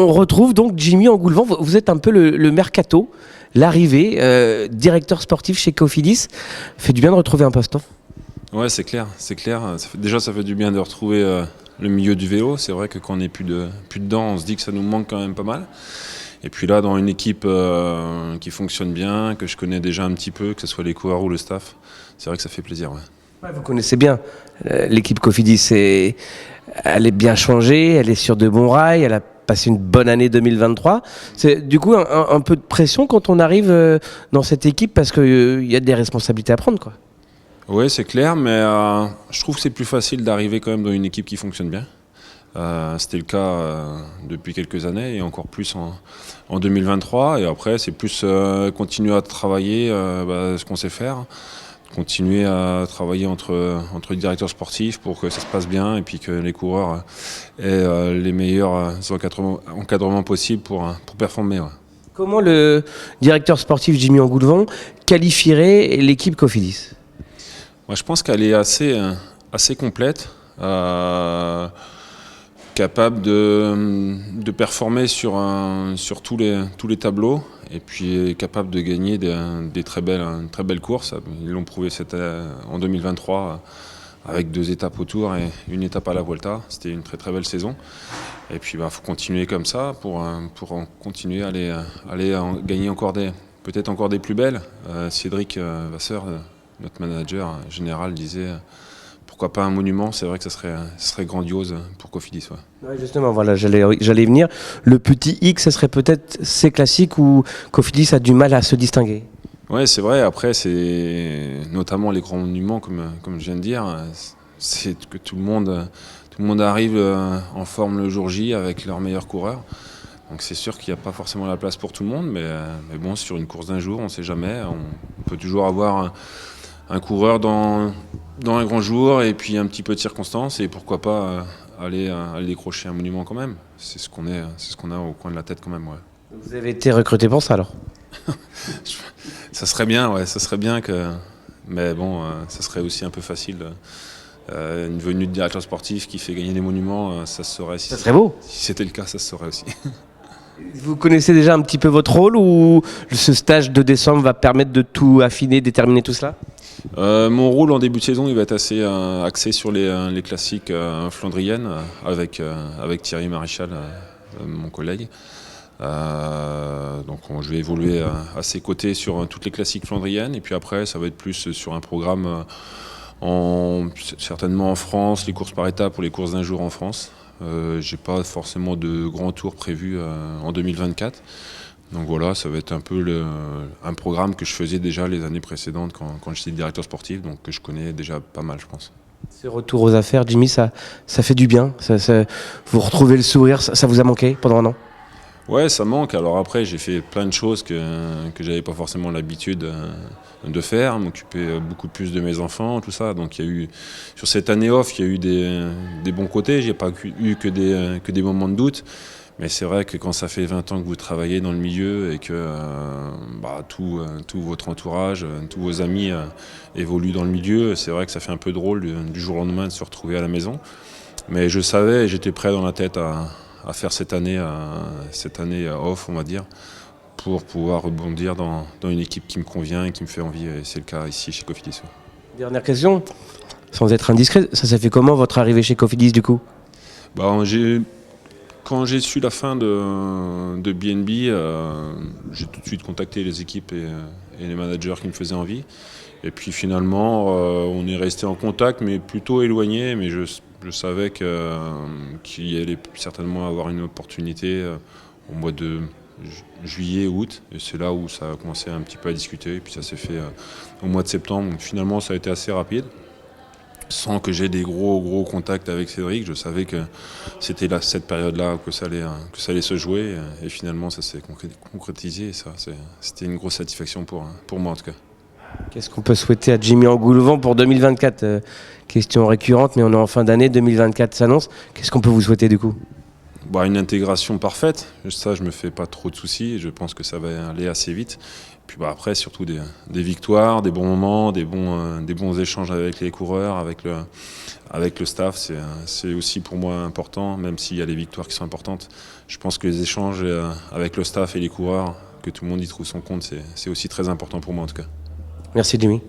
On retrouve donc Jimmy Engoulevent. Vous êtes un peu le mercato, l'arrivée, directeur sportif chez Cofidis. Fait du bien de retrouver un poste, non ? Ouais, c'est clair, c'est clair. Déjà, ça fait du bien de retrouver le milieu du vélo. C'est vrai que quand on n'est plus dedans, on se dit que ça nous manque quand même pas mal. Et puis là, dans une équipe qui fonctionne bien, que je connais déjà un petit peu, que ce soit les coureurs ou le staff, c'est vrai que ça fait plaisir. Ouais. Ouais, vous connaissez bien l'équipe Cofidis. Elle est bien changée, elle est sur de bons rails, elle a passé une bonne année 2023. C'est du coup un peu de pression quand on arrive dans cette équipe parce qu'il y a des responsabilités à prendre, quoi. Oui, c'est clair, mais je trouve que c'est plus facile d'arriver quand même dans une équipe qui fonctionne bien. C'était le cas depuis quelques années et encore plus en 2023. Et après, c'est plus continuer à travailler ce qu'on sait faire, continuer à travailler entre directeurs sportifs pour que ça se passe bien et puis que les coureurs aient les meilleurs encadrements possibles pour performer. Ouais. Comment le directeur sportif Jimmy Engoulevent qualifierait l'équipe Cofidis ? Moi, je pense qu'elle est assez complète. Capable de performer sur tous les tableaux et puis capable de gagner des très belles courses. Ils l'ont prouvé en 2023 avec 2 étapes au Tour et une étape à la Vuelta. C'était une très très belle saison. Et puis faut continuer comme ça pour continuer à aller gagner peut-être encore des plus belles. Cédric Vasseur, notre manager général, disait pourquoi pas un monument, c'est vrai que ça serait grandiose pour Cofidis. Ouais. Ouais, justement, voilà, j'allais y venir. Le petit X, ce serait peut-être ces classiques où Cofidis a du mal à se distinguer. Oui, c'est vrai. Après, c'est notamment les grands monuments, comme je viens de dire, c'est que tout le monde arrive en forme le jour J avec leurs meilleurs coureurs. Donc c'est sûr qu'il n'y a pas forcément la place pour tout le monde, mais bon, sur une course d'un jour, on ne sait jamais. On peut toujours avoir un coureur dans un grand jour et puis un petit peu de circonstances et pourquoi pas aller décrocher un monument quand même. C'est ce qu'on a au coin de la tête quand même. Ouais. Vous avez été recruté pour ça alors ? Ça serait bien, ouais, ça serait bien que. Mais bon, ça serait aussi un peu facile. Une venue de directeur sportif qui fait gagner des monuments, ça se saurait. Ça serait beau. Si c'était le cas, ça se saurait aussi. Vous connaissez déjà un petit peu votre rôle ou ce stage de décembre va permettre de tout affiner, déterminer tout cela ? Mon rôle en début de saison, il va être assez axé sur les classiques flandriennes avec Thierry Maréchal, mon collègue. Donc je vais évoluer à ses côtés sur toutes les classiques flandriennes et puis après ça va être plus sur un programme certainement en France, les courses par étapes ou les courses d'un jour en France. J'ai pas forcément de grands tours prévus en 2024. Donc voilà, ça va être un peu un programme que je faisais déjà les années précédentes quand j'étais directeur sportif, donc que je connais déjà pas mal, je pense. Ce retour aux affaires, Jimmy, ça fait du bien. Vous retrouvez le sourire, ça vous a manqué pendant un an ? Ouais, ça manque. Alors après, j'ai fait plein de choses que j'avais pas forcément l'habitude de faire, m'occuper beaucoup plus de mes enfants, tout ça. Donc il y a eu, sur cette année off, il y a eu des bons côtés. J'ai pas eu que des moments de doute. Mais c'est vrai que quand ça fait 20 ans que vous travaillez dans le milieu et que tout votre entourage, tous vos amis évoluent dans le milieu, c'est vrai que ça fait un peu drôle du jour au lendemain de se retrouver à la maison. Mais je savais et j'étais prêt dans la tête à faire cette année off, on va dire, pour pouvoir rebondir dans une équipe qui me convient et qui me fait envie. Et c'est le cas ici chez Cofidis. Dernière question, sans être indiscret, ça s'est fait comment votre arrivée chez Cofidis du coup ? Quand j'ai su la fin de BNB, j'ai tout de suite contacté les équipes et les managers qui me faisaient envie. Et puis finalement, on est resté en contact, mais plutôt éloigné. Mais je savais qu'il allait certainement avoir une opportunité au mois de juillet, août. Et c'est là où ça a commencé un petit peu à discuter. Et puis ça s'est fait au mois de septembre. Donc finalement, ça a été assez rapide. Sans que j'ai des gros contacts avec Cédric, je savais que c'était cette période-là que ça allait se jouer. Et finalement, ça s'est concrétisé. Et ça, c'était une grosse satisfaction pour moi en tout cas. Qu'est-ce qu'on peut souhaiter à Jimmy Engoulevent pour 2024 ? Question récurrente, mais on est en fin d'année, 2024 s'annonce. Qu'est-ce qu'on peut vous souhaiter du coup ? Une intégration parfaite, ça je me fais pas trop de soucis, je pense que ça va aller assez vite. Puis après surtout des victoires, des bons moments, des bons échanges avec les coureurs, avec le staff, c'est aussi pour moi important, même s'il y a les victoires qui sont importantes. Je pense que les échanges avec le staff et les coureurs, que tout le monde y trouve son compte, c'est aussi très important pour moi en tout cas. Merci Jimmy.